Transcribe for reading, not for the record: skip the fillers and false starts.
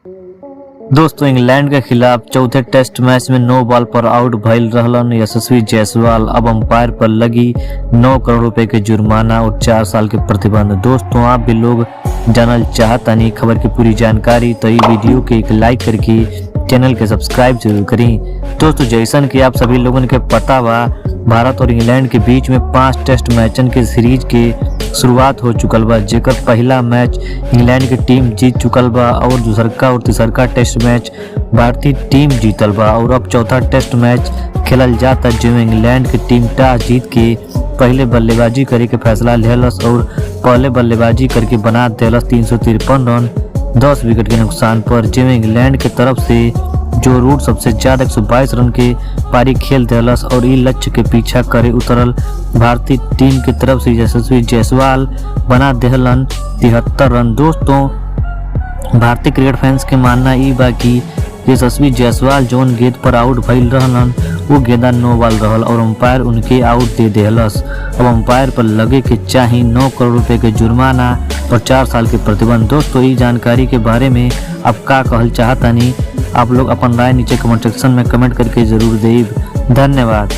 दोस्तों इंग्लैंड के खिलाफ चौथे टेस्ट मैच में 9 बॉल पर आउट भइल रहलन यशस्वी जायसवाल। अब अंपायर पर लगी 9 करोड़ रुपए के जुर्माना और 4 साल के प्रतिबंध। दोस्तों आप भी लोग जानल चाहतानी खबर की पूरी जानकारी तो ये वीडियो के एक लाइक करके चैनल के सब्सक्राइब जरूर करें। दोस्तों जैसन कि आप सभी लोगों के पता बा, भारत और इंग्लैंड के बीच में 5 टेस्ट मैचन के सीरीज के शुरुआत हो चुकल बा, जेकर पहला मैच इंग्लैंड की टीम जीत चुकल बा और दूसरका और तीसरका टेस्ट मैच भारतीय टीम जीतल बा और अब चौथा टेस्ट मैच खेलल जाता जिसमें इंग्लैंड की टीम टॉस जीत के पहले बल्लेबाजी करे के फैसला लेलस और पहले बल्लेबाजी करके बना देलस 353 रन 10 विकेट के नुकसान पर, जिसमें इंग्लैंड के तरफ से जो रूट सबसे ज्यादा 122 रन के पारी खेल देलस और इस लक्ष्य के पीछा करे उतरल भारतीय टीम की तरफ से यशस्वी जायसवाल बना देहलन 73 रन। दोस्तों भारतीय क्रिकेट फैंस के मानना ई बा कि यशस्वी जायसवाल जौन गेंद पर आउट भइल रहलन वो गेंदा नो बॉल रहल और अंपायर उनके आउट दे देहलस। अब अंपायर पर लगे के चाही 9 करोड़ रुपए के जुर्माना और 4 साल के प्रतिबंध। दोस्तों इस जानकारी के बारे में आप का कहल चाहतानी आप लोग अपन राय नीचे कमेंट सेक्शन में कमेंट करके जरूर देब। धन्यवाद।